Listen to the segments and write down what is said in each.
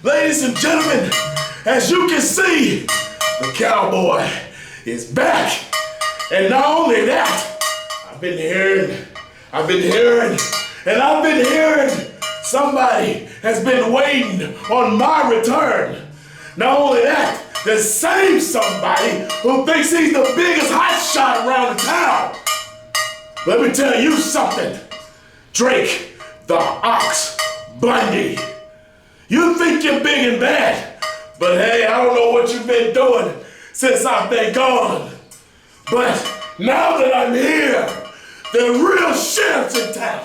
Ladies and gentlemen, as you can see, the Cowboy is back. And not only that, I've been hearing, somebody has been waiting on my return. Not only that, the same somebody who thinks he's the biggest hotshot around the town. Let me tell you something, Drake, the Ox Bundy. You think you're big and bad, but hey, I don't know what you've been doing since I've been gone. But now that I'm here, the real sheriff's in town.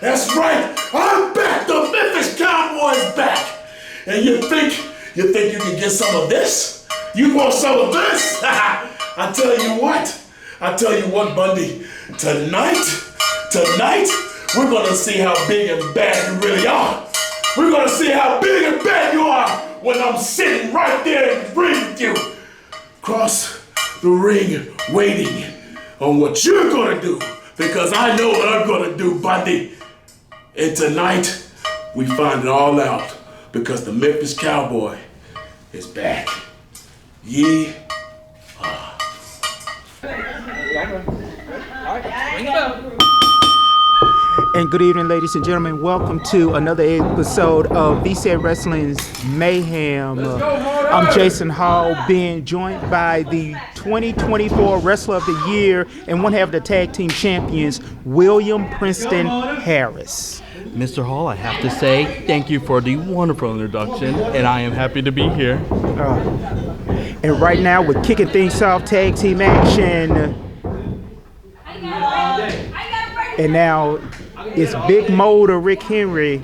That's right, I'm back, the Memphis Cowboy's back. And you think you can get some of this? You want some of this? I tell you what, Bundy, tonight, we're gonna see how big and bad you really are. We're gonna see how big and bad you are when I'm sitting right there in the ring with you. Across the ring, waiting on what you're gonna do, because I know what I'm gonna do, Bundy. And tonight, we find it all out, because the Memphis Cowboy is back. Ye. And good evening, ladies and gentlemen. Welcome to another episode of VCA Wrestling's Mayhem. I'm Jason Hall, being joined by the 2024 Wrestler of the Year and one half of the Tag Team Champions, William Princeton Harris. Mr. Hall, I have to say thank you for the wonderful introduction, and I am happy to be here. And right now, we're kicking things off, tag team action. And now it's Big Motor Rick Henry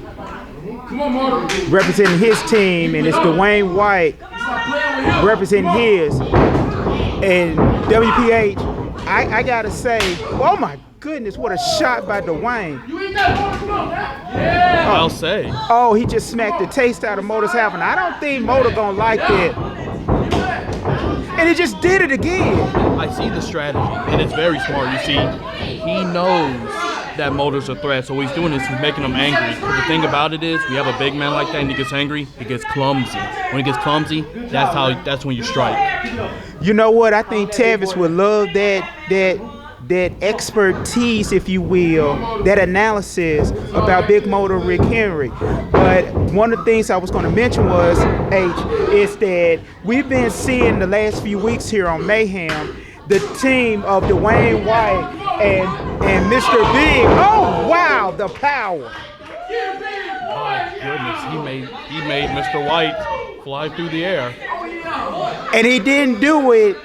representing his team, and it's Dwayne White representing his. And WPH, I gotta say, oh my goodness, what a shot by Dwayne. I'll say. Oh, he just smacked the taste out of Motor's having. I don't think Motor gonna like that. And he just did it again. I see the strategy, and it's very smart. You see, he knows that Motor's a threat, so what he's doing is he's making him angry. The thing about it is, we have a big man like that, and he gets angry, he gets clumsy. When he gets clumsy, that's when you strike. You know what? I think Tavis would love that expertise, if you will, that analysis about Big Motor Rick Henry. But one of the things I was going to mention was, is that we've been seeing the last few weeks here on Mayhem, the team of Dwayne White and Mr. Big. Oh, wow, the power. My goodness, he made Mr. White fly through the air. And he didn't do it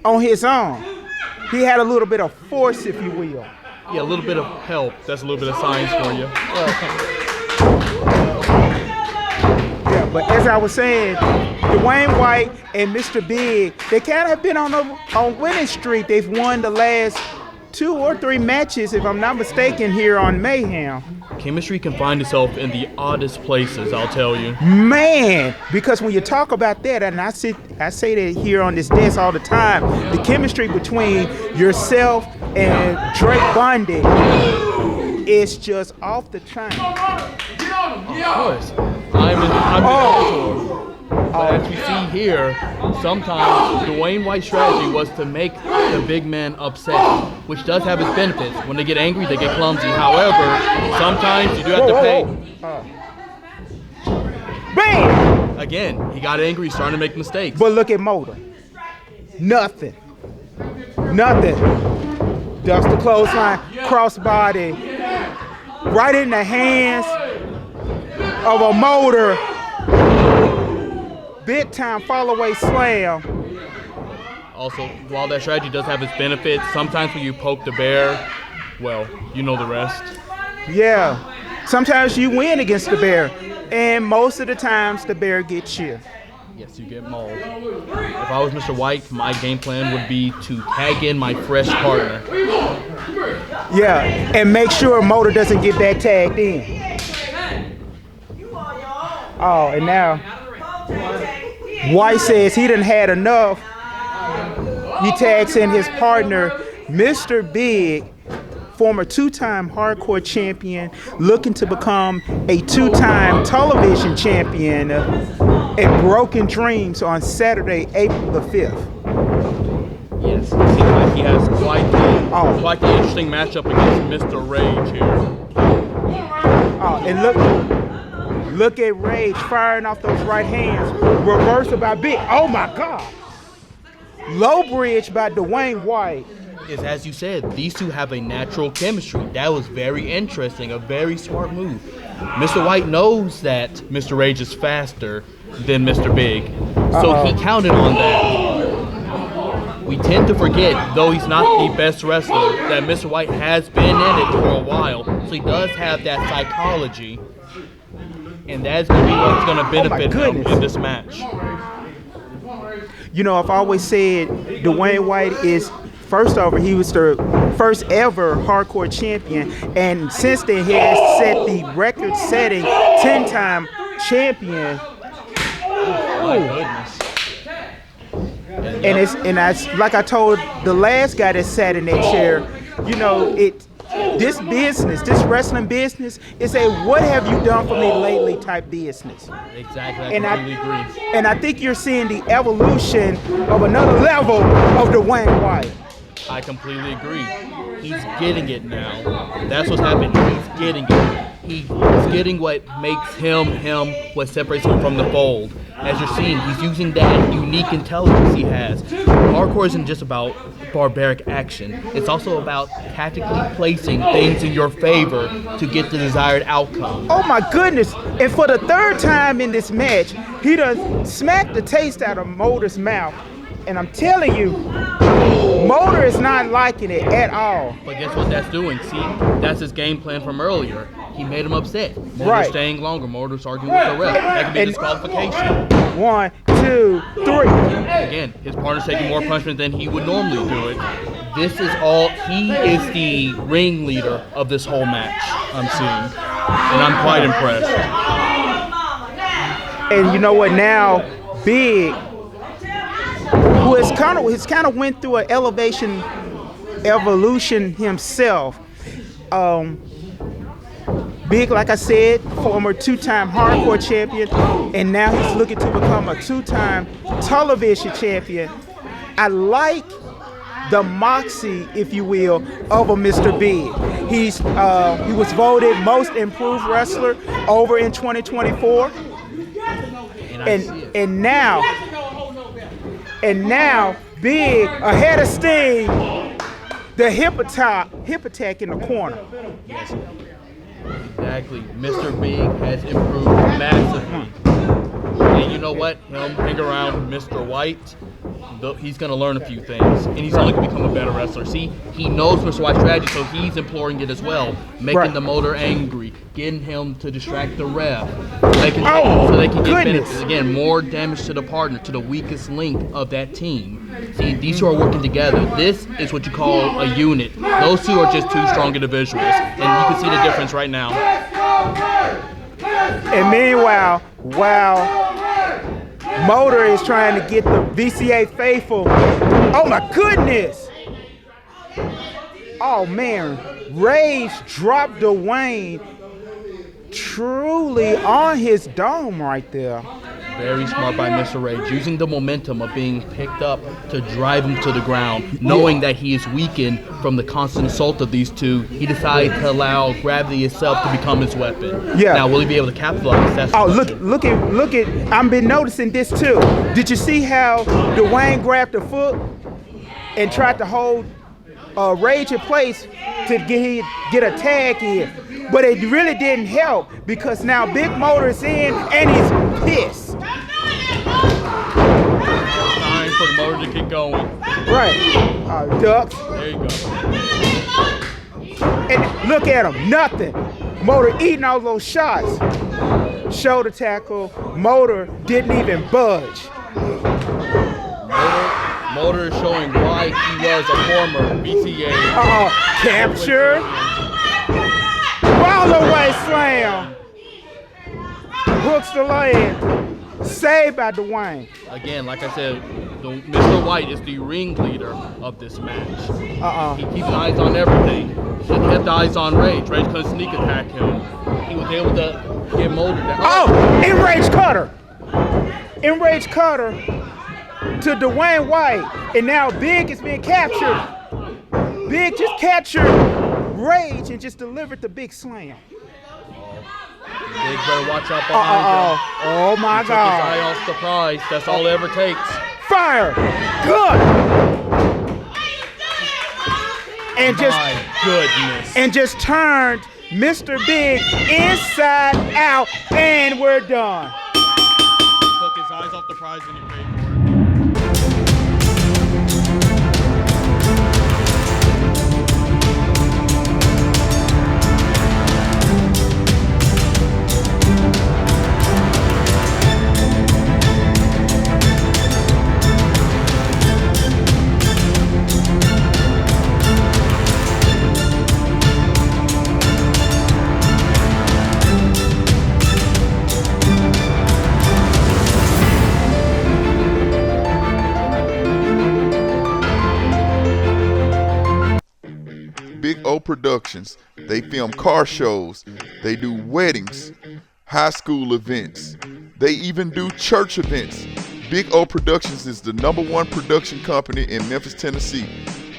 on his own. He had a little bit of force, if you will. Yeah, a little bit of help. That's a little bit of science for you. Yeah, but as I was saying, Dwayne White and Mr. Big, they kind of have been on winning streak. They've won the last 2 or 3 matches, if I'm not mistaken, here on Mayhem. Chemistry can find itself in the oddest places, I'll tell you. Man, because when you talk about that, and I say that here on this desk all the time, the chemistry between yourself and Drake Bundy is just off the chain. Of course. I'm the mentor. But as you see here, sometimes Dwayne White's strategy was to make the big man upset, which does have its benefits. When they get angry, they get clumsy. However, sometimes you do have to pay. Bam! Again, he got angry, starting to make mistakes. But look at Motor. Nothing. Just the clothesline, crossbody, right in the hands of a Motor. Big time follow-away slam. Also, while that strategy does have its benefits, sometimes when you poke the bear, well, you know the rest. Yeah. Sometimes you win against the bear, and most of the times the bear gets you. Yes, you get mauled. If I was Mr. White, my game plan would be to tag in my fresh partner. Yeah, and make sure Motor doesn't get that tagged in. Oh, and now White says he done had enough. He tags in his partner, Mr. Big, former two-time hardcore champion, looking to become a two-time television champion at Broken Dreams on Saturday, April the 5th. Yes, it seems like he has quite the interesting matchup against Mr. Rage here. Oh, and look at Rage firing off those right hands. Reversal by Big. Oh my God. Low bridge by Dwayne White. Is, as you said, these two have a natural chemistry. That was very interesting, a very smart move. Mr. White knows that Mr. Rage is faster than Mr. Big, so he counted on that. We tend to forget, though he's not the best wrestler, that Mr. White has been in it for a while, so he does have that psychology, and that's going to be what's going to benefit him in this match. You know, I've always said Dwayne White is, first over, he was the first ever hardcore champion, and since then he has set the record-setting 10-time champion. My goodness. And that's like I told the last guy that sat in that chair, you know, this wrestling business is a what have you done for me lately type business. Exactly, I completely agree. And I think you're seeing the evolution of another level of Dwayne White. I completely agree. He's getting it now. That's what's happening. He's getting it. He's getting what makes him, what separates him from the fold. As you're seeing, he's using that unique intelligence he has. Hardcore isn't just about barbaric action. It's also about tactically placing things in your favor to get the desired outcome. Oh my goodness. And for the third time in this match, he done smacked the taste out of Motor's mouth. And I'm telling you, Motor is not liking it at all. But guess what that's doing? See, that's his game plan from earlier. He made him upset. Motor's staying longer. Motor's arguing with the ref. That could be disqualification. 1, 2, 3. Again, his partner's taking more punishment than he would normally do it. This is all, he is the ringleader of this whole match, I'm seeing. And I'm quite impressed. And you know what, now, Big, who has kind of went through an evolution himself. Big, like I said, former two-time hardcore champion, and now he's looking to become a two-time television champion. I like the moxie, if you will, of a Mr. Big. He was voted most improved wrestler over in 2024, and now Big ahead of Sting, the hip attack in the corner. Yes. Exactly. Mr. Big has improved massively. And you know what? Him hang around Mr. White, he's going to learn a few things. And he's only going to become a better wrestler. See, he knows Mr. White's strategy, so he's imploring it as well. Making the Motor angry, getting him to distract the ref, so they can get benefits. Again, more damage to the partner, to the weakest link of that team. See, these two are working together. This is what you call a unit. Those two are just two strong individuals. And you can see the difference right now. And meanwhile, Motor is trying to get the VCA faithful. Oh my goodness! Oh man, Rage dropped Dwayne truly on his dome right there. Very smart by Mr. Rage, using the momentum of being picked up to drive him to the ground, knowing that he is weakened from the constant assault of these two. He decided to allow gravity itself to become his weapon. Yeah. Now, will he be able to capitalize? That's look at! I've been noticing this too. Did you see how Dwayne grabbed the foot and tried to hold Rage in place to get a tag in? But it really didn't help because now Big Motor's in and he's pissed. Time for the Motor to get going. Right. Ducks. There you go. And look at him. Nothing. Motor eating all those shots. Shoulder tackle. Motor didn't even budge. Motor is showing why he was a former BCA. Capture. Roll away slam. Hooks the leg. Saved by Dwayne. Again, like I said, Mr. White is the ringleader of this match. He keeps eyes on everything. kept eyes on Rage. Rage couldn't sneak attack him. He was able to get molded down. Oh, enraged cutter. Enraged cutter to Dwayne White. And now Big is being captured. Big just captured Rage and just delivered the big slam. Big better watch out behind him. Oh my He took his eye God. off the prize. That's all it ever takes. Fire. Good. And just My goodness. and just turned Mr. Big inside out, and we're done. Took his eyes off the prize and he paid for it. Big O Productions. They film car shows. They do weddings, high school events. They even do church events. Big O Productions is the #1 production company in Memphis, Tennessee.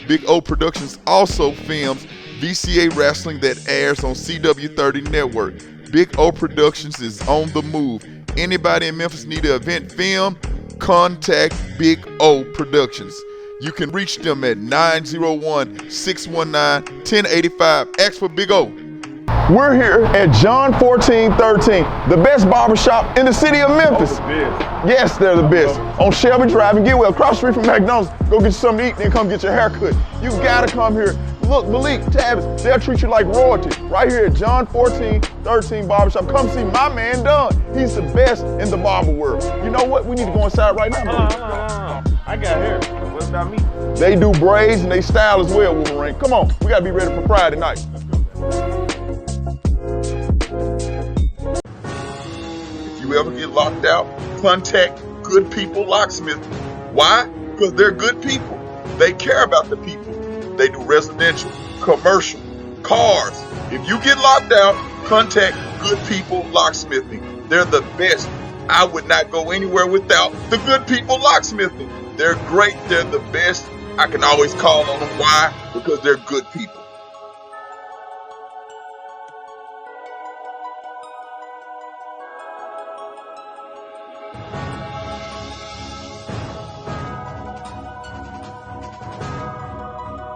Big O Productions also films VCA wrestling that airs on CW30 Network. Big O Productions is on the move. Anybody in Memphis need an event film? Contact Big O Productions. You can reach them at 901-619-1085. Ask for Big O. We're here at John 1413, the best barbershop in the city of Memphis. Yes, they're the best. On Shelby Drive and Getwell, across the street from McDonald's. Go get you something to eat, then come get your hair cut. You gotta come here. Look, Malik, Tavis, they'll treat you like royalty. Right here at John 1413 Barbershop. Come see my man Dunn. He's the best in the barber world. You know what? We need to go inside right now. I got hair. What about me? They do braids and they style as well, Wolverine. Come on, we gotta be ready for Friday night. If you ever get locked out, contact Good People Locksmith. Why? Because they're good people. They care about the people. They do residential, commercial, cars. If you get locked out, contact Good People Locksmithing. They're the best. I would not go anywhere without the Good People Locksmithing. They're great. They're the best. I can always call on them. Why? Because they're good people.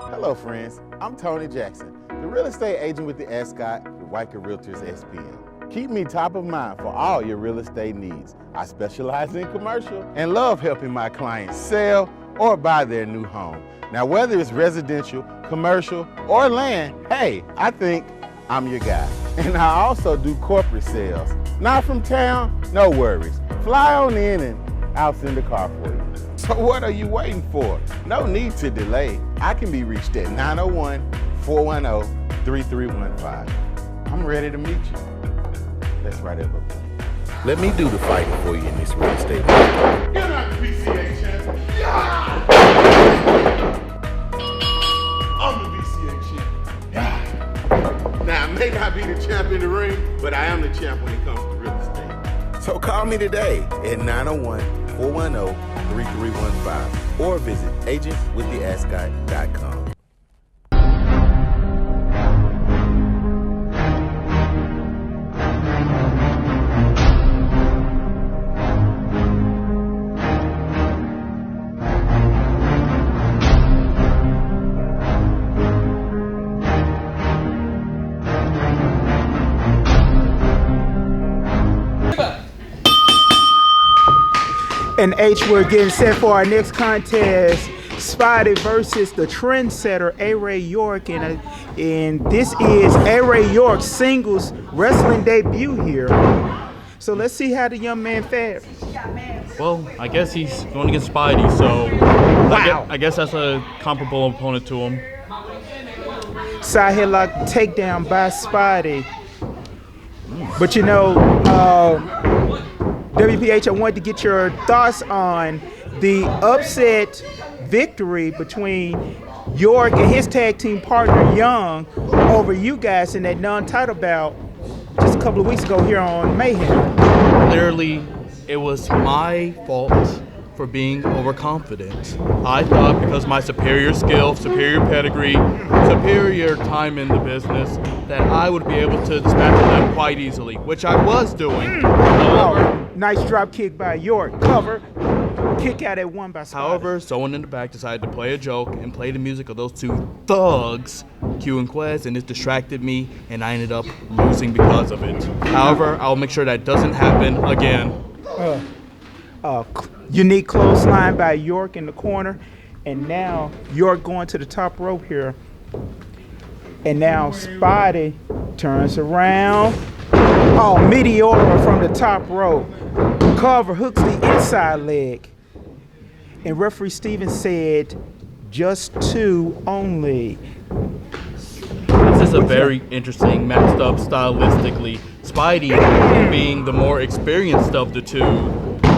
Hello, friends. I'm Tony Jackson, the real estate agent with the Ascot with Weicker Realtors SPN. Keep me top of mind for all your real estate needs. I specialize in commercial and love helping my clients sell or buy their new home. Now, whether it's residential, commercial, or land, hey, I think I'm your guy. And I also do corporate sales. Not from town? No worries. Fly on in and I'll send a car for you. So what are you waiting for? No need to delay. I can be reached at 901-410-3315. I'm ready to meet you. Let's write it up. Let me do the fighting for you in this real estate market. You're not the BCA champion. Yeah! I'm the BCA champion. Yeah. Now, I may not be the champ in the ring, but I am the champ when it comes to real estate. So call me today at 901-410-3315 or visit agentwiththeascot.com. And H, we're getting set for our next contest, Spidey versus the trendsetter A-Ray York, and this is A-Ray York's singles wrestling debut here. So let's see how the young man fared. Well, I guess he's going against Spidey, so Wow. I guess that's a comparable opponent to him. Side headlock takedown by Spidey. But you know, WPH, I wanted to get your thoughts on the upset victory between York and his tag team partner Young over you guys in that non-title bout just a couple of weeks ago here on Mayhem. Clearly, it was my fault for being overconfident. I thought because my superior skill, superior pedigree, superior time in the business, that I would be able to dispatch them quite easily, which I was doing. However, Nice drop kick by York. Cover. Kick out at one by Spidey. However, someone in the back decided to play a joke and play the music of those two thugs, Q and Quez, and it distracted me, and I ended up losing because of it. However, I'll make sure that doesn't happen again. Unique clothesline by York in the corner. And now York going to the top rope here. And now Spidey turns around. Oh, Meteora from the top rope. Cover, hooks the inside leg. And referee Stevens said, just two only. This is a very interesting matched up stylistically. Spidey being the more experienced of the two.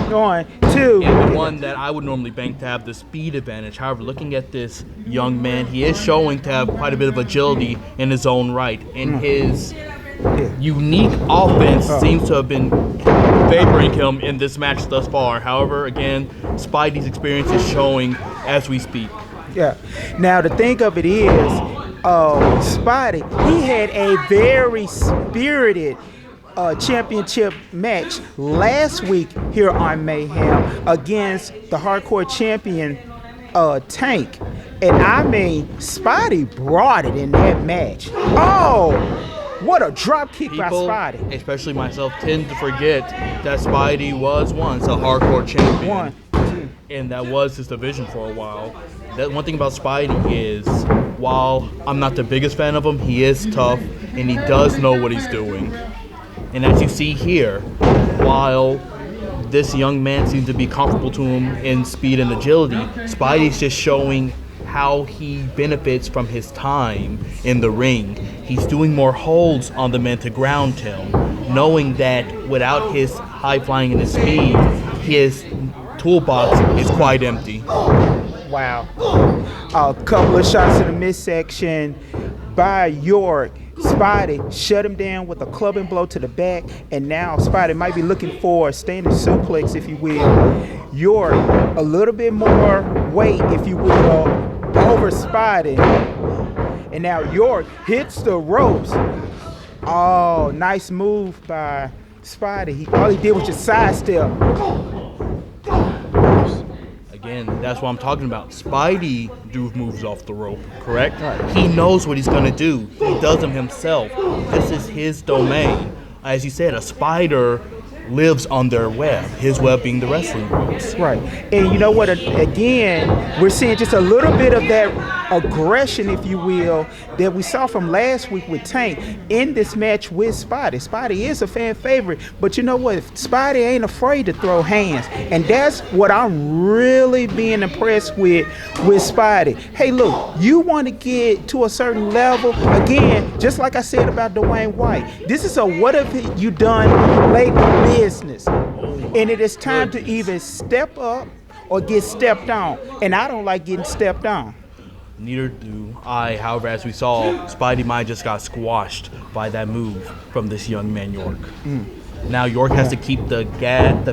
Going two. And the one that I would normally bank to have the speed advantage. However, looking at this young man, he is showing to have quite a bit of agility in his own right. And his unique offense seems to have been favoring him in this match thus far. However, again, Spidey's experience is showing as we speak. Yeah. Now, the thing of it is, Spidey, he had a very spirited championship match last week here on Mayhem against the hardcore champion Tank. And I mean, Spidey brought it in that match. Oh, what a drop kick by Spidey. Especially myself, tend to forget that Spidey was once a hardcore champion. And that was his division for a while. That one thing about Spidey is, while I'm not the biggest fan of him, he is tough and he does know what he's doing. And as you see here, while this young man seems to be comparable to him in speed and agility, Spidey's just showing how he benefits from his time in the ring. He's doing more holds on the men to ground him, knowing that without his high flying and his speed, his toolbox is quite empty. Wow. A couple of shots in the midsection by York. Spidey shut him down with a clubbing blow to the back, and now Spidey might be looking for a standing suplex, if you will. York, a little bit more weight, if you will, over Spidey. And now York hits the ropes. Oh, nice move by Spidey. All he did was just sidestep. Again, that's what I'm talking about. Spidey moves off the rope, correct? Right. He knows what he's going to do. He does them himself. This is his domain. As you said, a spider lives on their web, his web being the wrestling ropes. Right. And you know what? Again, we're seeing just a little bit of that aggression, if you will, that we saw from last week with Tank in this match with Spidey. Spidey is a fan favorite, but you know what? Spidey ain't afraid to throw hands, and that's what I'm really being impressed with Spidey. Hey, look, you want to get to a certain level, again, just like I said about Dwayne White, this is a what have you done lately business, and it is time to either step up or get stepped on, and I don't like getting stepped on. Neither do I. However, as we saw, Spidey might just got squashed by that move from this young man, York. Now York has to keep the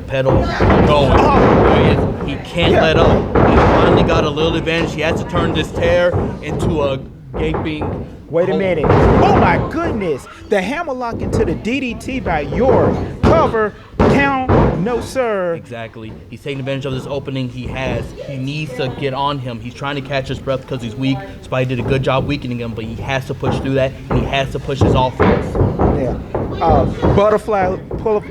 pedal going. He can't let up. He finally got a little advantage. He has to turn this tear into a gaping. Wait a minute. Oh my goodness. The hammerlock into the DDT by York. Cover, count, no sir. Exactly. He's taking advantage of this opening he has. He needs to get on him. He's trying to catch his breath because he's weak. Spidey did a good job weakening him, but he has to push through that, and he has to push his offense. Yeah. Butterfly hook.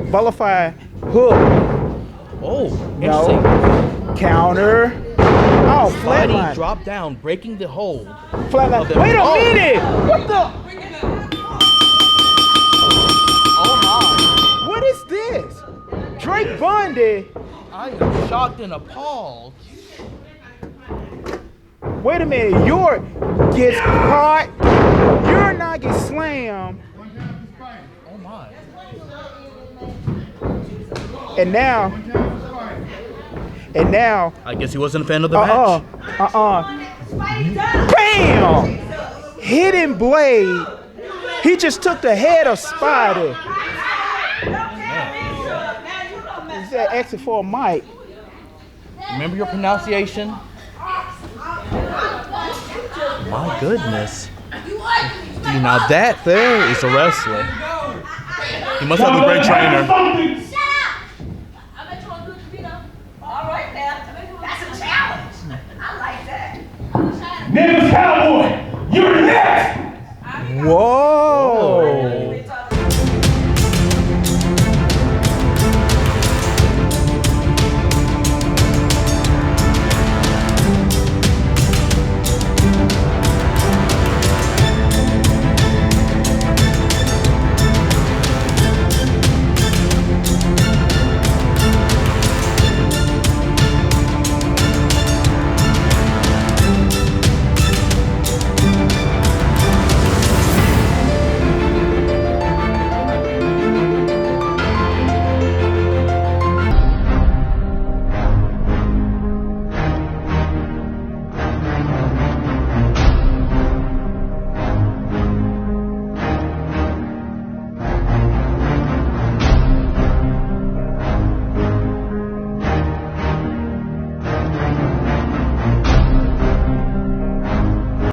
Oh, interesting. No. Counter. Oh, Spidey flatline. dropped down, breaking the hold. Flatline. Wait a minute. What the? Oh my. What is this? Drake Bundy. I am shocked and appalled. Wait a minute. York gets caught. You're not get slammed. Oh my. And now, I guess he wasn't a fan of the match. Bam! Hidden blade. He just took the head of Spidey. Is that exit for a mic? Remember your pronunciation? My goodness. Now that there is a wrestler. He must have a great trainer. Shut up! I bet you want to do it, all right, now. That's a challenge. I like that. Niggas Cowboy, you're next! Whoa!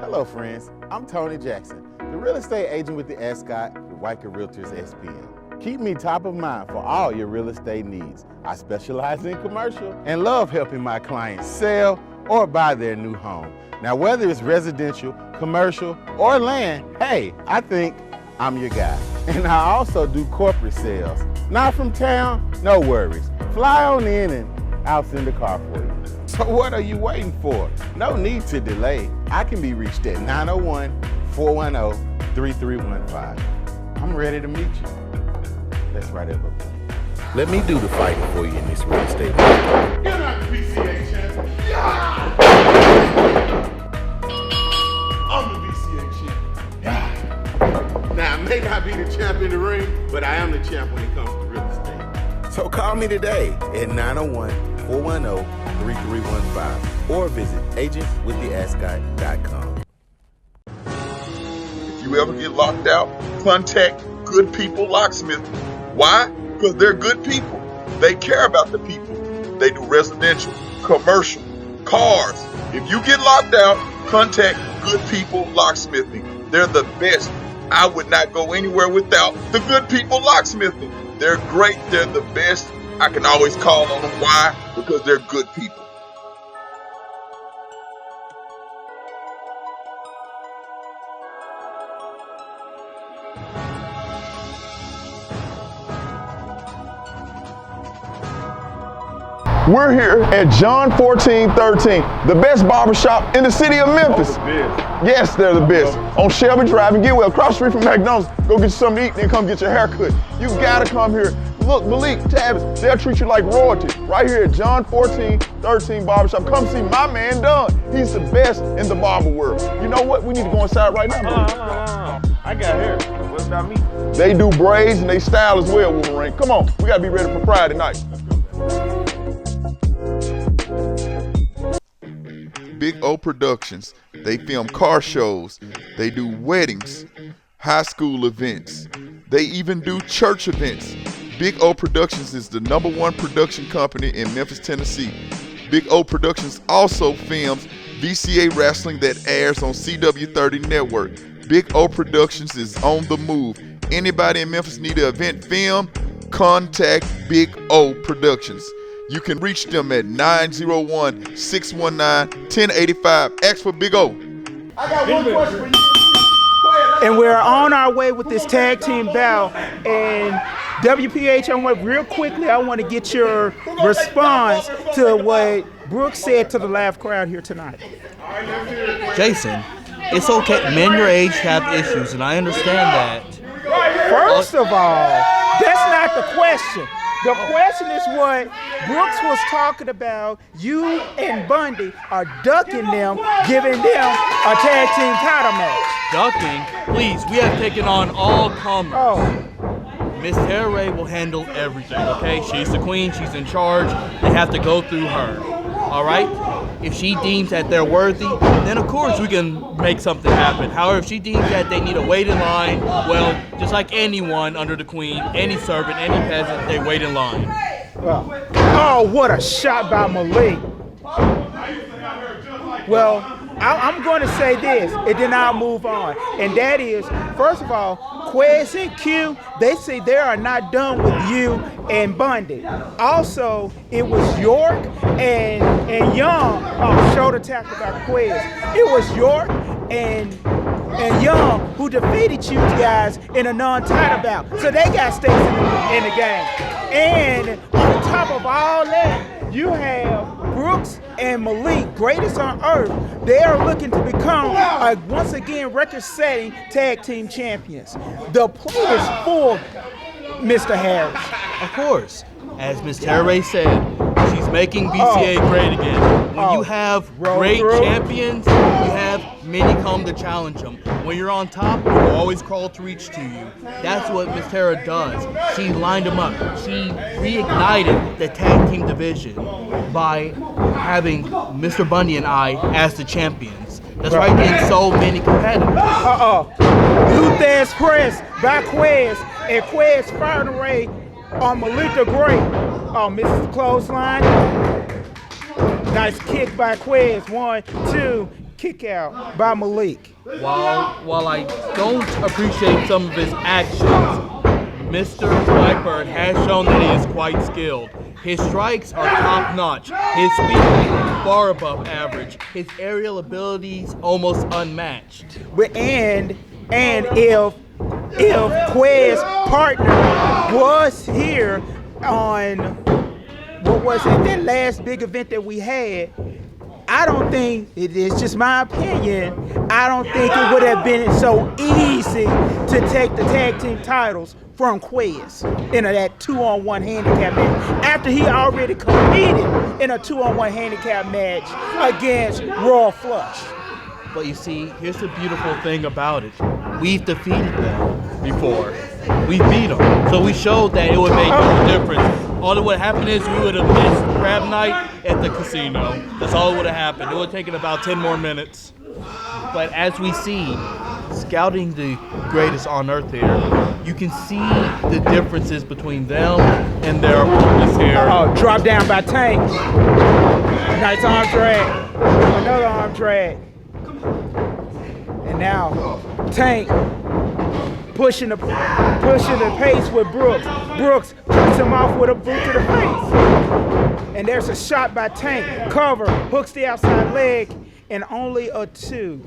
Hello, friends. I'm Tony Jackson, the real estate agent with the Ascot with Weicker Realtors SPN. Keep me top of mind for all your real estate needs. I specialize in commercial and love helping my clients sell or buy their new home. Now, whether it's residential, commercial, or land, hey, I think I'm your guy. And I also do corporate sales. Not from town? No worries. Fly on in and I'll send a car for you. So what are you waiting for? No need to delay. I can be reached at 901-410-3315. I'm ready to meet you. Let's write it up. Let me do the fighting for you in this real estate market. You're not the BCA champ. Yeah! I'm the BCA champ. Yeah. Now, I may not be the champ in the ring, but I am the champ when it comes to real estate. So call me today at 901-410-3315 or visit agentwiththeascot.com. If you ever get locked out, contact Good People Locksmith. Why? Because they're good people. They care about the people. They do residential, commercial, cars. If you get locked out, contact Good People Locksmithing. They're the best. I would not go anywhere without the Good People Locksmithing. They're great. They're the best. I can always call on them. Why? Because they're good people. We're here at John 1413, the best barbershop in the city of Memphis. Yes, they're the best. On Shelby Drive and get well, across the street from McDonald's. Go get you something to eat, then come get your hair cut. You gotta come here. Look, Malik, Tavis, they'll treat you like royalty. Right here at John 1413 Barbershop. Come see my man Dunn. He's the best in the barber world. You know what? We need to go inside right now. I got hair. What about me? They do braids and they style as well, Wolverine. Come on, we gotta be ready for Friday night. Big O Productions. They film car shows. They do weddings, high school events. They even do church events. Big O Productions is the #1 production company in Memphis, Tennessee. Big O Productions also films VCA Wrestling that airs on CW30 Network. Big O Productions is on the move. Anybody in Memphis need an event film? Contact Big O Productions. You can reach them at 901-619-1085. Ask for Big O. I got one question for you. And we're on our way with this tag team bout. And WPH, I want real quickly, I want to get your response to what Brooks said to the live crowd here tonight. Jason, it's okay. Men your age have issues, and I understand that. First of all, that's not the question. The question is what Brooks was talking about. You and Bundy are ducking them, giving them a tag team title match. Ducking? Please, we have taken on all comers. Oh, Miss Terray will handle everything, okay? She's the queen, she's in charge. They have to go through her, all right? If she deems that they're worthy, then of course we can make something happen. However, if she deems that they need to wait in line, well, just like anyone under the queen, any servant, any peasant, they wait in line. Oh, what a shot by Malik. Well, I'm going to say this, and then I'll move on. And that is, first of all, Quez and Q, they say they are not done with you and Bundy. Also, it was York and Young, shoulder tackle by Quez. It was York and Young who defeated you guys in a non-title bout. So they got stakes in the game. And on top of all that, you have Brooks and Malik, greatest on earth. They are looking to become, once again, record-setting tag team champions. The plate is full, Mr. Harris. Of course. As Ms. Terray said, she's making BCA great again. When you have great champions, you have many come to challenge them. When you're on top, you always call to reach to you. That's what Ms. Terra does. She lined them up. She reignited the tag team division by having Mr. Bundy and I as the champions. That's right, getting so many competitors. Luthez press by Quez, and Quez fired away on Malik the Great. Oh, misses clothesline. Nice kick by Quez. 1, 2, kick out by Malik. While I don't appreciate some of his actions, Mr. Viper has shown that he is quite skilled. His strikes are top-notch. His speed far above average. His aerial abilities almost unmatched. And if Quez's partner was here on, what was it, that last big event that we had, I don't think, it's just my opinion, I don't think it would have been so easy to take the tag team titles from Quez in that 2-on-1 handicap match after he already competed in a 2-on-1 handicap match against Royal Flush. But you see, here's the beautiful thing about it. We've defeated them before. We beat them. So we showed that it would make no difference. All that would happen is we would have missed crab night at the casino. That's all that would have happened. It would have taken about 10 more minutes. But as we see, scouting the greatest on earth here, you can see the differences between them and their opponents here. Drop down by Tank. Nice arm drag. Another arm drag. And now Tank pushing the pace with Brooks. Brooks cuts him off with a boot to the face. And there's a shot by Tank. Cover, hooks the outside leg, and only a 2.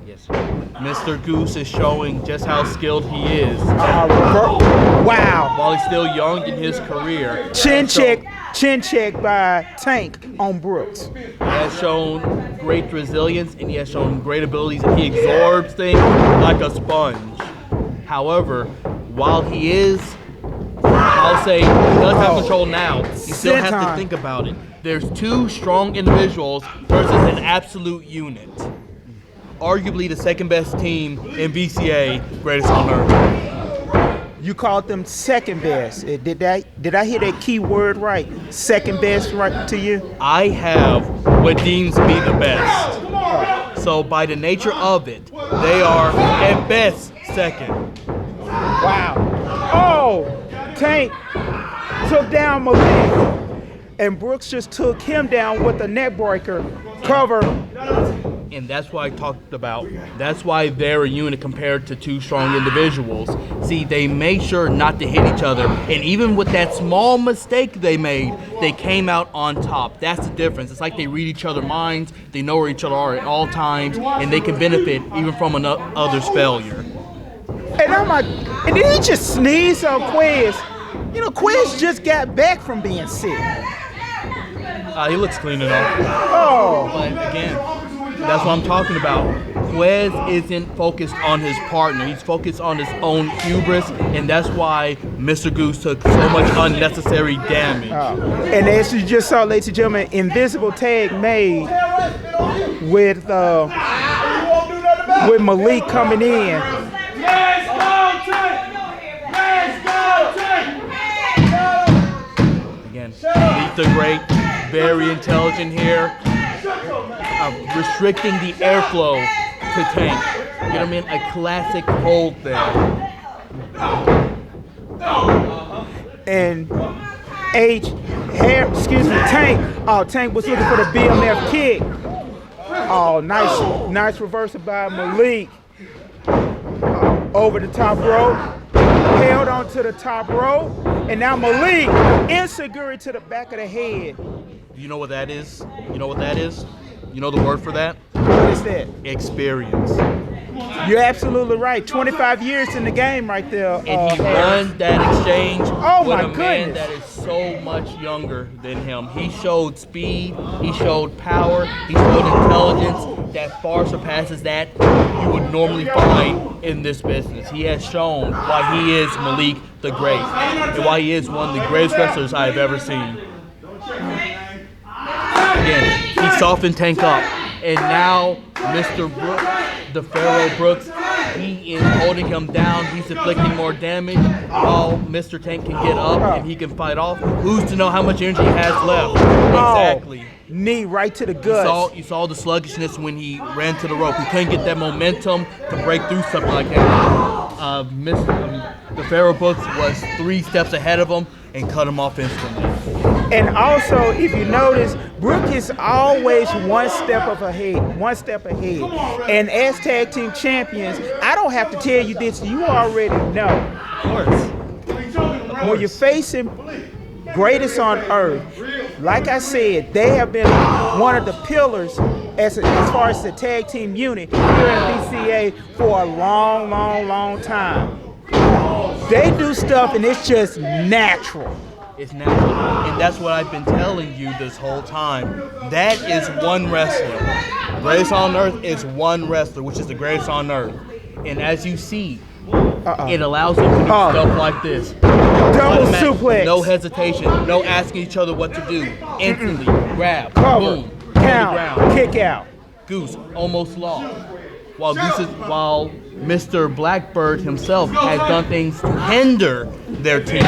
Yes. Mr. Goose is showing just how skilled he is. Wow. While he's still young in his career. Chin check by Tank on Brooks. He has shown great resilience and he has shown great abilities and he absorbs things like a sponge. However, while he is, I'll say, he does have control now, you still have to think about it. There's 2 strong individuals versus an absolute unit. Arguably the second best team in BCA, greatest on earth. You called them second best. Did I hear that key word right? Second best right to you? I have what deems to be the best. So by the nature of it, they are at best second. Wow. Oh, Tank took down Malik. And Brooks just took him down with a neck breaker cover. And that's what I talked about. That's why they're a unit compared to 2 strong individuals. See, they made sure not to hit each other. And even with that small mistake they made, they came out on top. That's the difference. It's like they read each other's minds. They know where each other are at all times. And they can benefit even from another's failure. And I'm like, and did he just sneeze on Quez? You know, Quez just got back from being sick. He looks clean enough. Oh. But again, that's what I'm talking about. Quez isn't focused on his partner. He's focused on his own hubris, and that's why Mr. Goose took so much unnecessary damage. And as you just saw, ladies and gentlemen, invisible tag made with Malik coming in. Again, Malik the Great very intelligent here. Restricting the airflow to Tank. Get him in a classic hold there. And Tank. Oh, Tank was looking for the BMF kick. Oh, nice reversal by Malik. Over the top rope. Held onto the top rope. And now Malik insecure to the back of the head. You know what that is? You know what that is? You know the word for that? What is that? Experience. You're absolutely right. 25 years in the game right there. And he won that exchange with my a man goodness. that is so much younger than him. He showed speed, he showed power, he showed intelligence that far surpasses that you would normally find in this business. He has shown why he is Malik the Great and why he is one of the greatest wrestlers I have ever seen. Again, he softened Tank up, and now Mr. Brooks, the Pharaoh Brooks, he is holding him down. He's inflicting more damage while Mr. Tank can get up and he can fight off. Who's to know how much energy he has left? Exactly. Knee right to the gut. You saw the sluggishness when he ran to the rope. He couldn't get that momentum to break through something like that. The Pharaoh Brooks was 3 steps ahead of him and cut him off instantly. And also, if you notice, Brooke is always one step ahead. And as tag team champions, I don't have to tell you this, you already know. Of course. When you're facing greatest on earth, like I said, they have been one of the pillars as far as the tag team unit here at BCA for a long time. They do stuff and it's just natural. It's natural, and that's what I've been telling you this whole time. That is one wrestler. Greatest on earth is one wrestler, which is the greatest on earth. And as you see, it allows them to do stuff like this. Double suplex. No hesitation. No asking each other what to do. Instantly grab, cover, boom, count, kick out. Goose almost lost. While Mr. Blackbird himself has done things to hinder their team.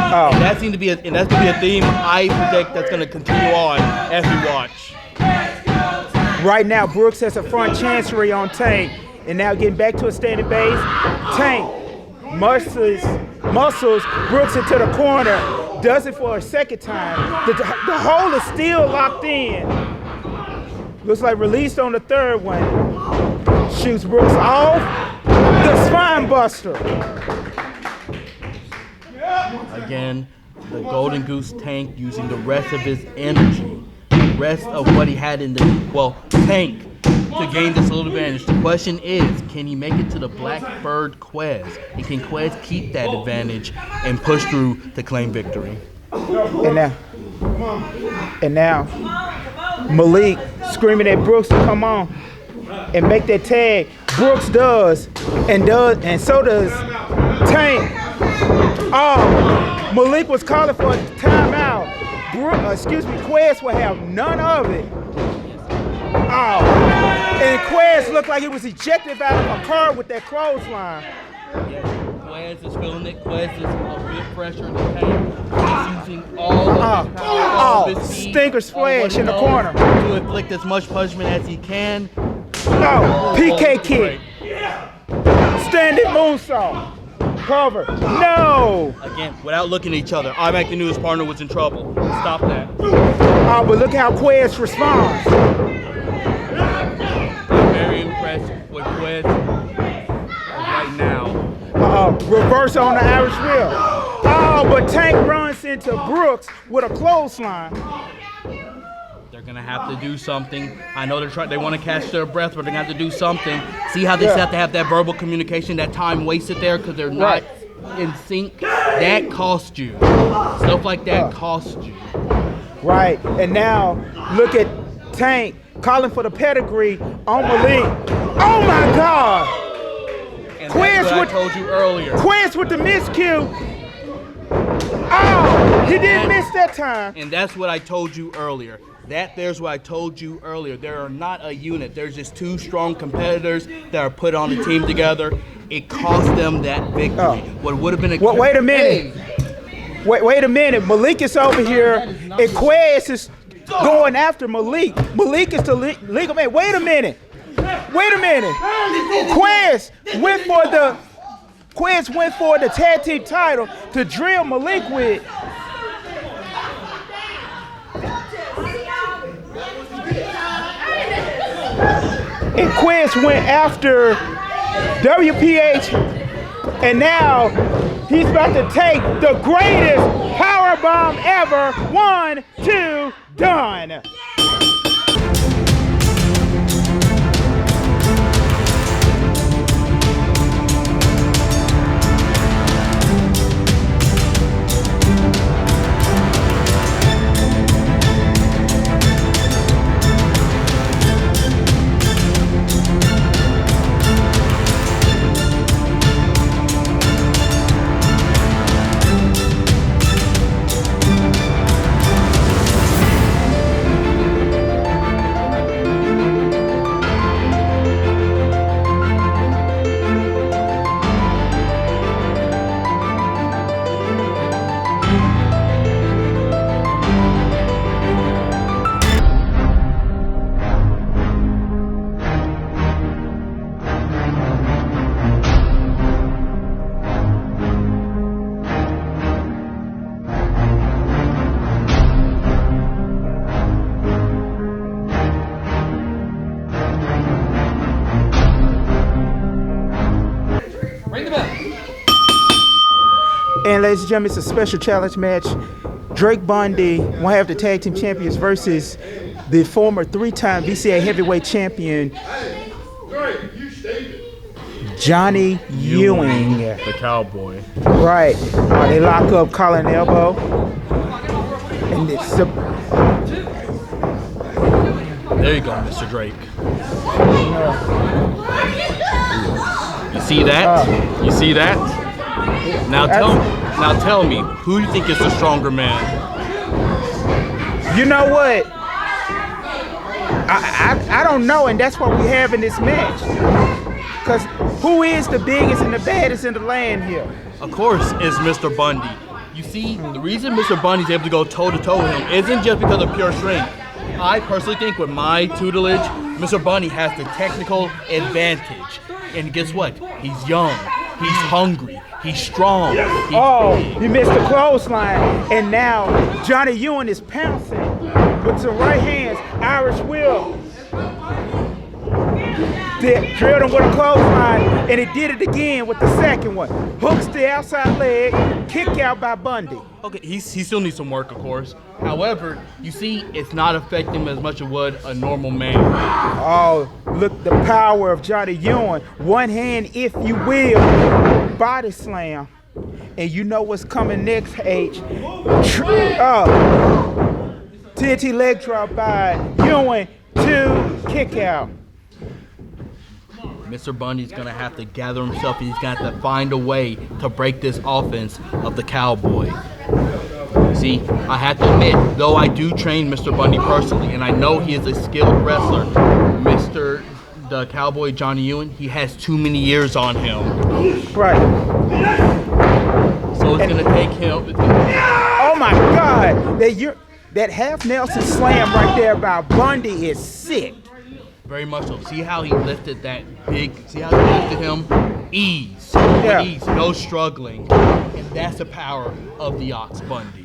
And that's going to be a theme I predict that's going to continue on as we watch. Right now, Brooks has a front chancery on Tank, and now getting back to a standing base. Tank muscles Brooks into the corner, does it for a second time. The hold is still locked in. Looks like released on the third one. Shoots Brooks off. The spine buster. Again, the Golden Goose Tank using the rest of his energy, the rest of what he had in Tank to gain this little advantage. The question is, can he make it to the Blackbird Quez? And can Quez keep that advantage and push through to claim victory? And now, Malik screaming at Brooks to come on and make that tag. Brooks does, and so does Tank. Malik was calling for a timeout. Quez will have none of it. And Quez looked like he was ejected out of a car with that clothesline. Yes, Quez is feeling it. Quez is a bit pressure in the Tank. He's using all of his power, all of his speed, stinker splash in the corner to inflict as much punishment as he can. PK kick. Standing moonsault. Cover. No! Again, without looking at each other, I knew his partner was in trouble. Stop that. But look how Quez responds. I'm very impressed with Quez right now. Reverse on the Irish whip. But Tank runs into Brooks with a clothesline. They're gonna have to do something. I know they want to catch their breath, but they're gonna have to do something. See how they have to have that verbal communication, that time wasted there because they're not in sync. That cost you. Stuff like that cost you. Right, and now look at Tank calling for the pedigree on Malik. Oh my God! And that's what I told you earlier. Quez with the miscue. He didn't miss that time. And that's what I told you earlier. There's what I told you earlier. They are not a unit. There's just 2 strong competitors that are put on the team together. It cost them that victory. What would have been a wait a minute. Wait a minute. Malik is over here, and Quez is going after Malik. Malik is the legal man. Wait a minute. Quiz went for the tag team title to drill Malik with. And Quiz went after WPH, and now he's about to take the greatest power bomb ever. 1, 2, done. And ladies and gentlemen, it's a special challenge match. Drake Bundy will have the tag team champions versus the former 3-time VCA heavyweight champion, Johnny Ewing. The Cowboy. Right. They lock up collar and elbow. And it's there you go, Mr. Drake. You see that? You see that? Now tell me, who do you think is the stronger man? You know what? I don't know, and that's what we have in this match. Because who is the biggest and the baddest in the land here? Of course, it's Mr. Bundy. You see, the reason Mr. Bundy's able to go toe-to-toe with him isn't just because of pure strength. I personally think with my tutelage, Mr. Bundy has the technical advantage. And guess what? He's young. He's hungry. He's strong. You missed the clothesline. And now Johnny Ewing is pouncing with some right hands. Irish whip. Drilled him with a clothesline, and he did it again with the second one. Hooks the outside leg, kick out by Bundy. Okay, he still needs some work, of course. However, you see, it's not affecting him as much as would a normal man. Oh, look, the power of Johnny Ewing. One hand, if you will, body slam. And you know what's coming next, H. TNT leg drop by Ewing, 2, kick out. Mr. Bundy's going to have to gather himself, and he's going to have to find a way to break this offense of the Cowboy. See, I have to admit, though I do train Mr. Bundy personally, and I know he is a skilled wrestler, the Cowboy Johnny Ewing, he has too many years on him. Right. So it's going to take him. Oh my God! That half Nelson slam right there by Bundy is sick. Very much so. See how he lifted that big, see how he lifted him? Ease. Yeah. Ease, no struggling. And that's the power of the Ox Bundy.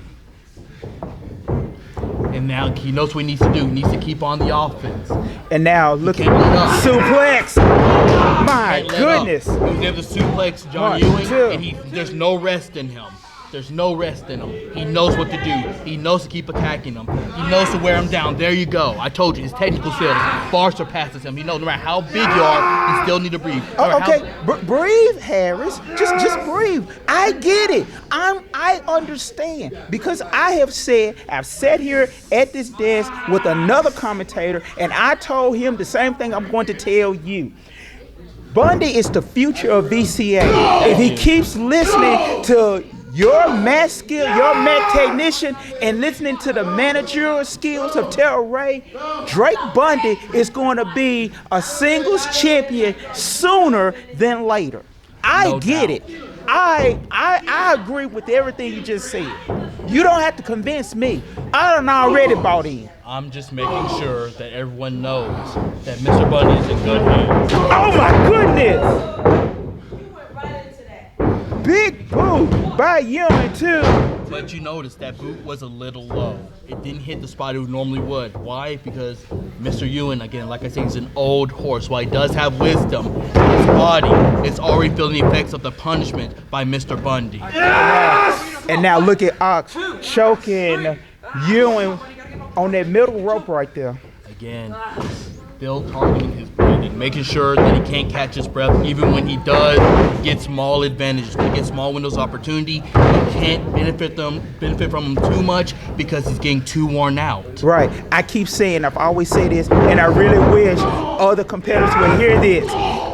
And now he knows what he needs to do. He needs to keep on the offense. And now look at suplex. My goodness. He was able to suplex Johnny Ewing, and there's no rest in him. There's no rest in him. He knows what to do. He knows to keep attacking him. He knows to wear him down. There you go. I told you, his technical skills far surpasses him. He knows no matter how big you are, you still need to breathe. Breathe, Harris. Just breathe. I get it. I understand. Because I've sat here at this desk with another commentator, and I told him the same thing I'm going to tell you. Bundy is the future of VCA. If he keeps listening to your mat skill, your mat technician, and listening to the managerial skills of Terrell Ray, Drake Bundy is going to be a singles champion sooner than later. I get it. I agree with everything you just said. You don't have to convince me. I done already bought in. I'm just making sure that everyone knows that Mr. Bundy is in good hands. Oh my goodness! You went right into that. Big boot by Ewing too. But you notice that boot was a little low. It didn't hit the spot it normally would. Why? Because Mr. Ewan, again, like I said, he's an old horse. While he does have wisdom, his body is already feeling the effects of the punishment by Mr. Bundy. Yes! And now look at Ox choking Ewing on that middle rope right there. Again, still targeting his breathing, making sure that he can't catch his breath even when he does get small advantages, when he gets small windows of opportunity. He can't benefit from them too much because he's getting too worn out. Right. I keep saying, I've always said this, and I really wish other competitors would hear this.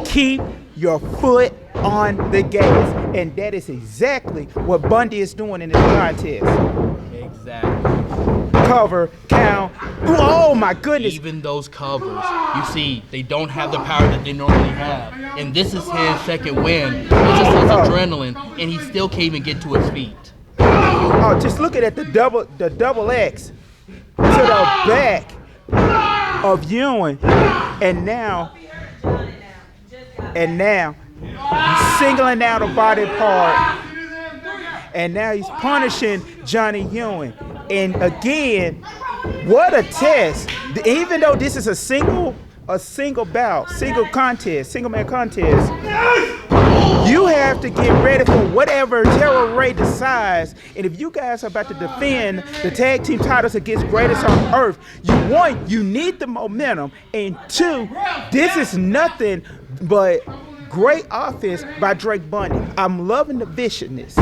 Keep your foot on the gas. And that is exactly what Bundy is doing in this contest. Exactly. Cover, count. Oh my goodness. Even those covers, you see, they don't have the power that they normally have. And this is his second win. This is his adrenaline, and he still can't even get to his feet. Oh, just looking at the double X to the back of Ewing. And now he's singling out a body part. And now he's punishing Johnny Ewing. And again, what a test. Even though this is a single bout, single man contest, you have to get ready for whatever Terror Ray decides. And if you guys are about to defend the tag team titles against Greatest on Earth, you need the momentum. And two, this is nothing but great offense by Drake Bundy. I'm loving the viciousness.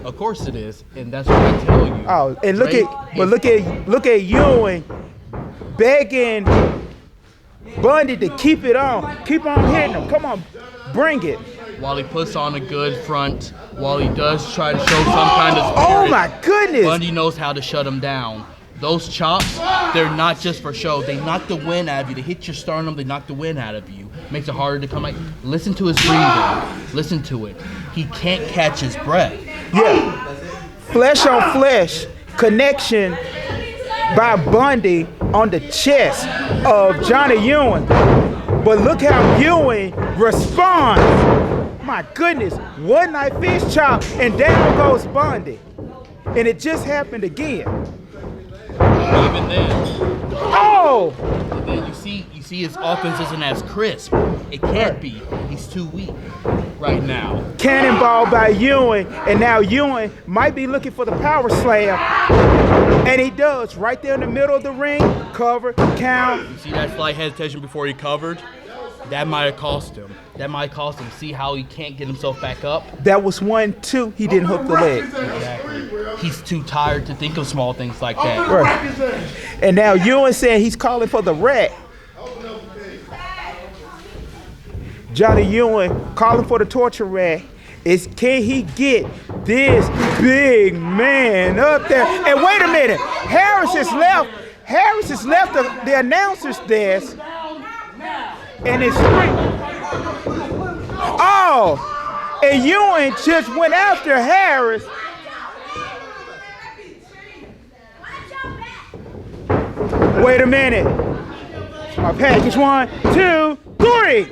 Of course it is, and that's what I tell you. Oh, and look at Ewing begging Bundy to keep it on. Keep on hitting him. Come on, bring it. While he puts on a good front, while he does try to show some kind of spirit, oh my goodness, Bundy knows how to shut him down. Those chops, they're not just for show. They knock the wind out of you. They hit your sternum, they knock the wind out of you. Makes it harder to come out. Listen to his breathing. Listen to it. He can't catch his breath. Yeah. Flesh on flesh connection by Bundy on the chest of Johnny Ewing. But look how Ewing responds. My goodness. One night fish chop and down goes Bundy. And it just happened again. Even then. Oh! And then you see his offense isn't as crisp. It can't be. He's too weak right now. Cannonball by Ewing, and now Ewing might be looking for the power slam. And he does, right there in the middle of the ring. Cover, count. You see that slight hesitation before he covered? That might have cost him. See how he can't get himself back up? That was 1-2. He didn't hook the leg. Exactly. He's too tired to think of small things like that. Right. And now Ewing said he's calling for the rat. Johnny Ewing calling for the torture rack. Can he get this big man up there? And wait a minute, Harris has left the announcer's desk. And it's oh, and Ewing just went after Harris. Wait a minute. My package 1, 2, 3.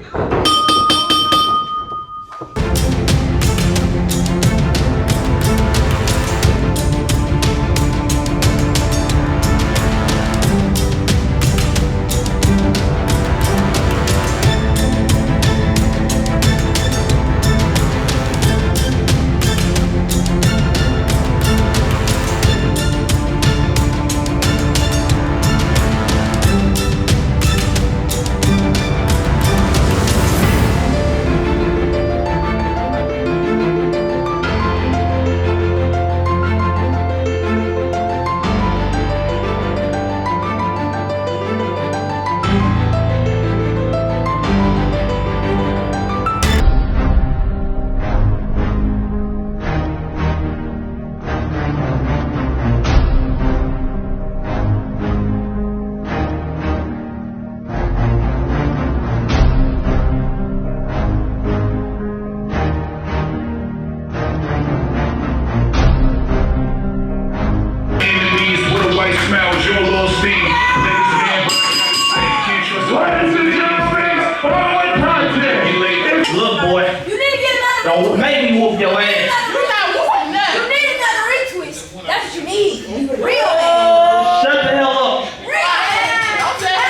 Don't make me whoop your ass. You're not whooping nothing. You need another retwist. That's what you need. Real man. Shut the hell up. Real man.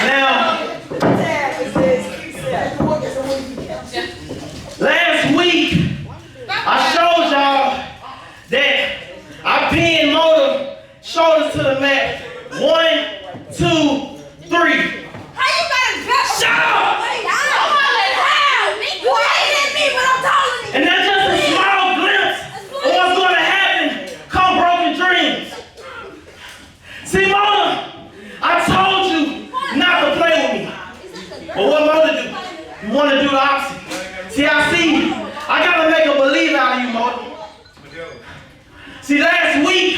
Now, last week, I showed y'all that I pinned Motor shoulders to the mat. 1, 2, 3. How you got a gun? Shut up! Wait, how? You ain't at me when I'm talking to you. And that's just a small glimpse of what's going to happen come broken dreams. See, Mona, I told you not to play with me. But what Mona do? You want to do the opposite. See, I see you. I got to make a believe out of you, Mona. See, last week,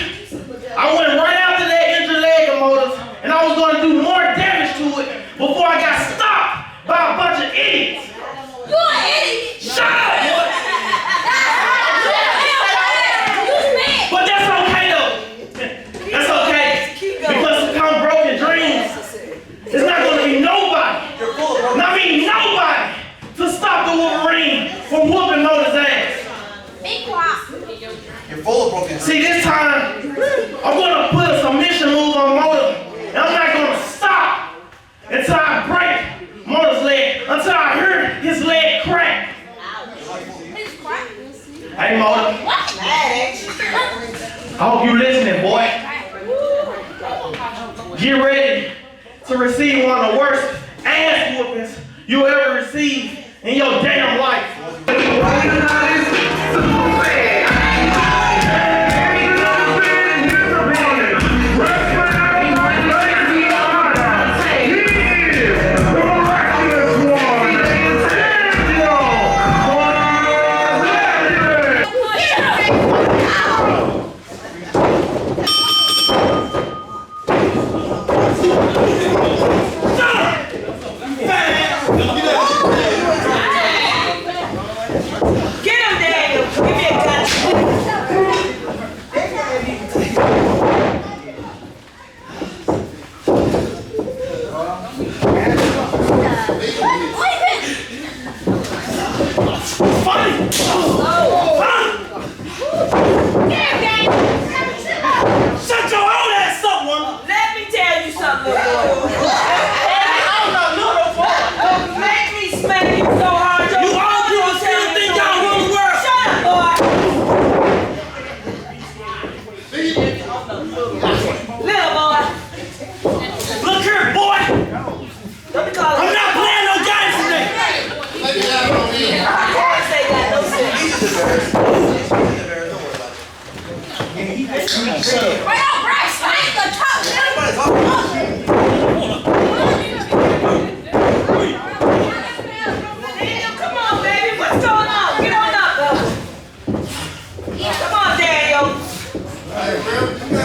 I went right after that injured leg of Mona's, and I was going to do more damage to it before I got stopped by a bunch of idiots. You an idiot. Shut up! But that's okay though. That's okay. Because come broken dreams, there's not gonna be nobody, to stop the Wolverine from whooping Motor's ass. Be quiet. You're full of broken. See, this time, I'm gonna put a submission move on Motor, and I'm not gonna stop until I break Motor's leg, until I hear his leg crack. Hey, Motor. I hope you listening, boy. Get ready to receive one of the worst ass whoopings you ever received in your damn life.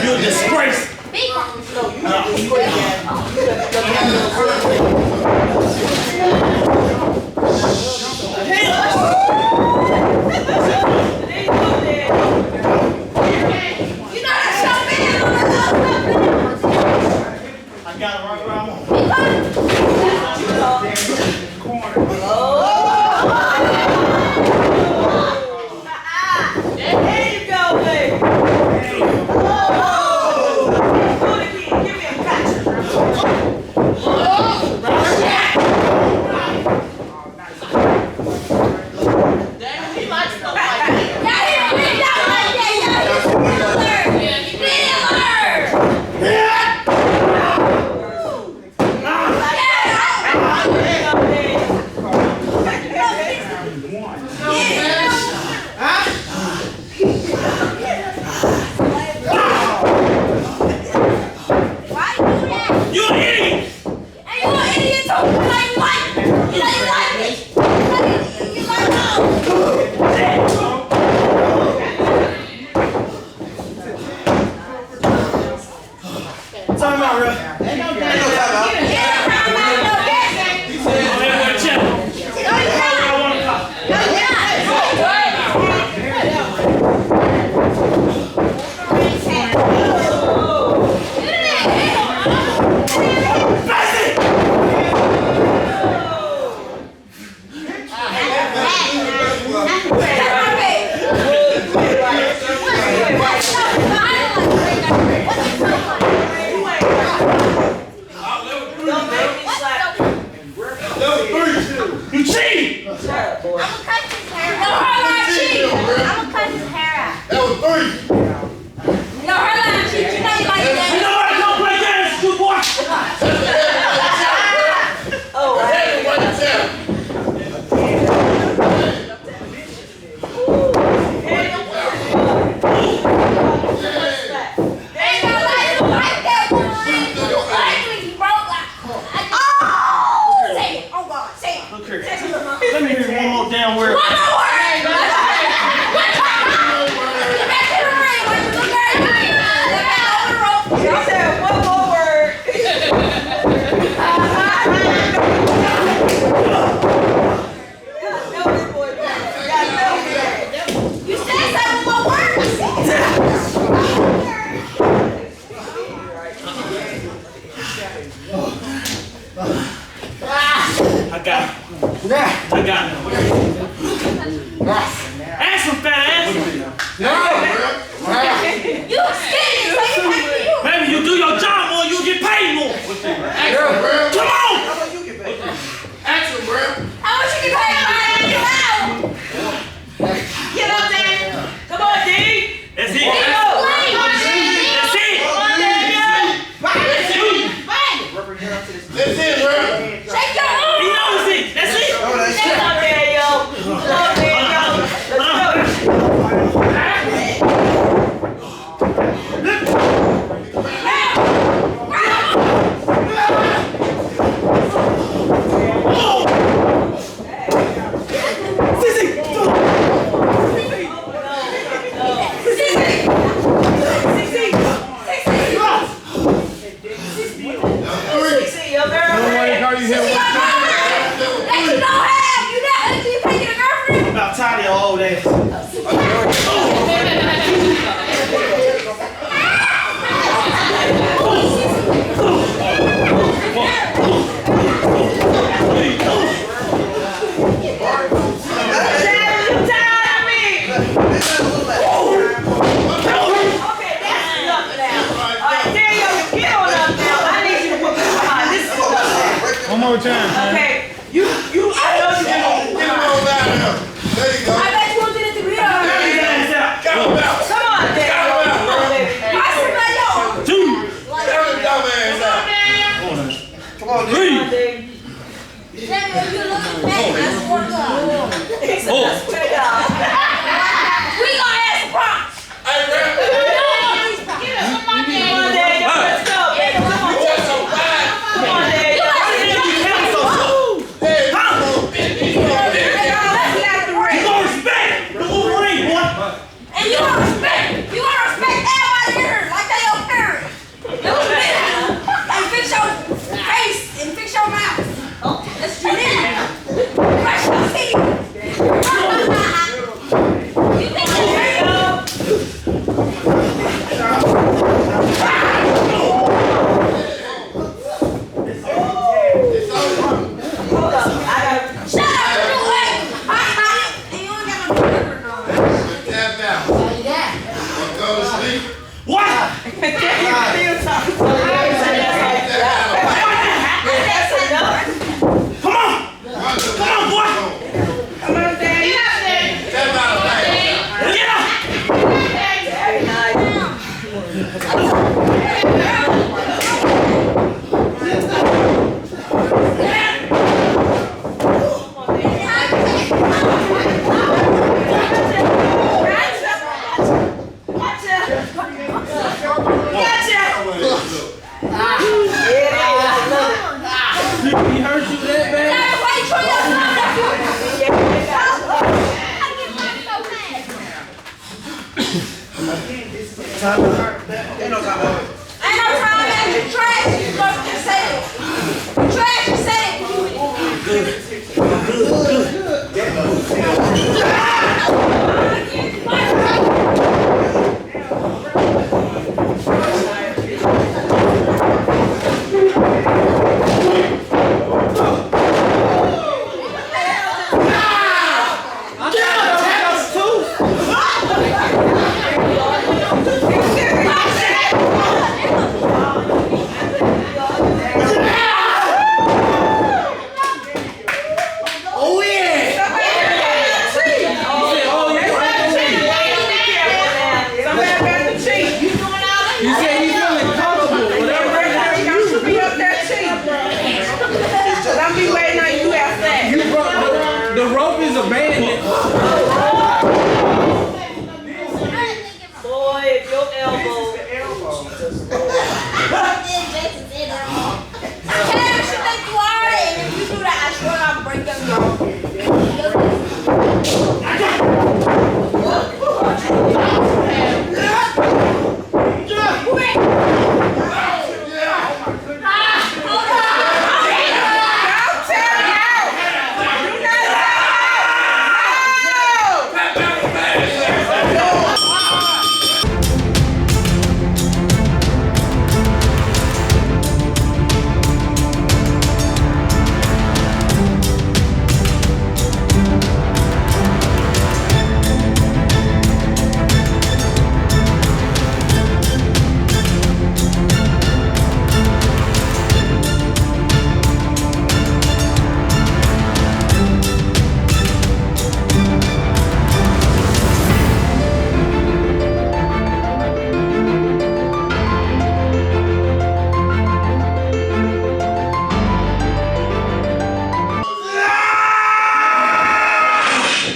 You're a disgrace. me hear one more damn word. One more word. I said one more word. You said seven more words. I got it. Ask him, fat ass. You skinny, so you take me. Maybe you do your job more, you get paid more. Come on. How much you get paid by that? Get up there. Come on, D. That's it. That's it. Shake your arm. He knows it. That's it. Let's go there, yo. Let's go. About tired of your old ass. One more time. Okay, I know you can. There you go. I bet you won't get it to me. Come Count him out. on, Dad. Count him out, bro. I said my yo. Count him dumbass out. Come on, Dad, you look bad. That's one God. He said, I swear to God. We gonna have some props. Hey, man. Come on, Dad. Let's go. Come on, That's so bad. Come on, Dad. You gonna respect the Wolverine, boy. And you gonna respect everybody here like they your parents. And fix your face and fix your mouth. Let's do it. Brush your teeth. You think you're Hold up. I gotta. Shut up, you wait. You don't got no paper, no. Tap down. Go to sleep. What? That's enough. Come on, boy. Come on, Daddy. Tap out of there. Get up. Very nice. He hurt you that bad? Ain't no time out. Ain't no time, man. You trash. You supposed to say it. You trash, you say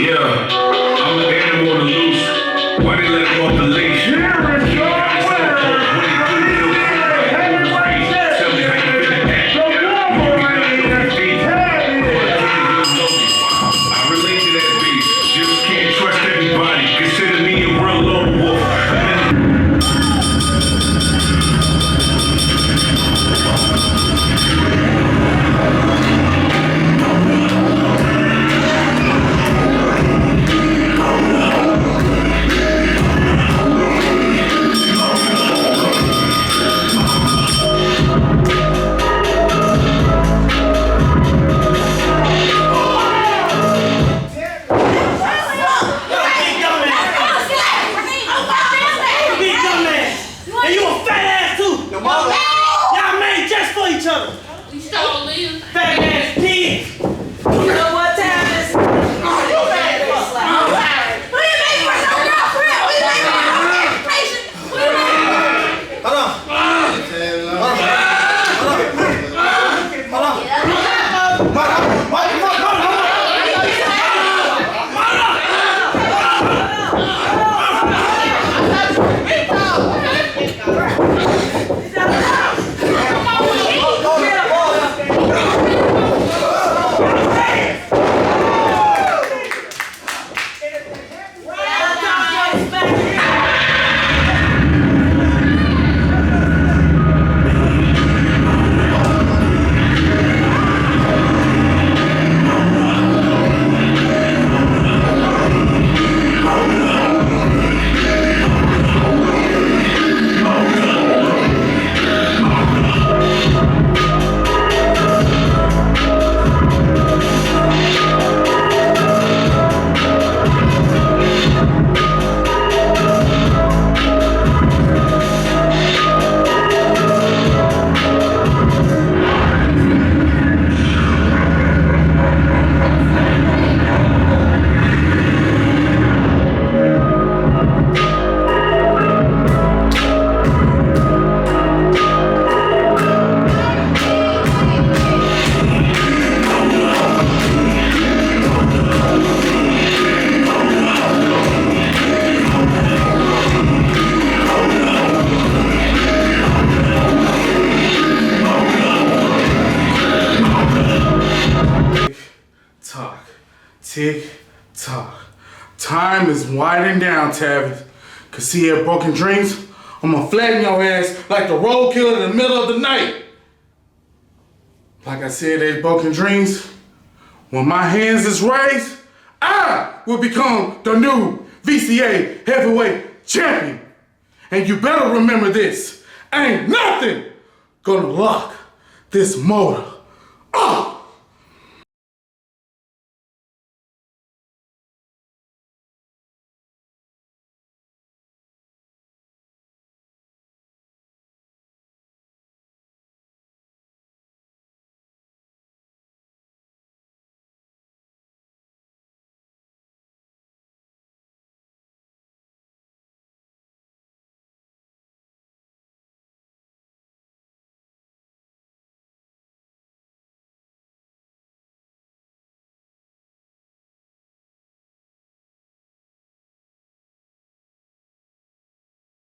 Yeah, I'm an animal to loose. Why they let him off the leash? Tell me how you finna act. I relate to that beast. Just can't trust everybody. Consider me a real lone wolf. Tick tock. Time is winding down, Tavis. Cause see here, Broken Dreams, I'm gonna flatten your ass like the roadkill in the middle of the night. Like I said, there's Broken Dreams. When my hands is raised, I will become the new VCA heavyweight champion. And you better remember this. Ain't nothing gonna lock this motor up.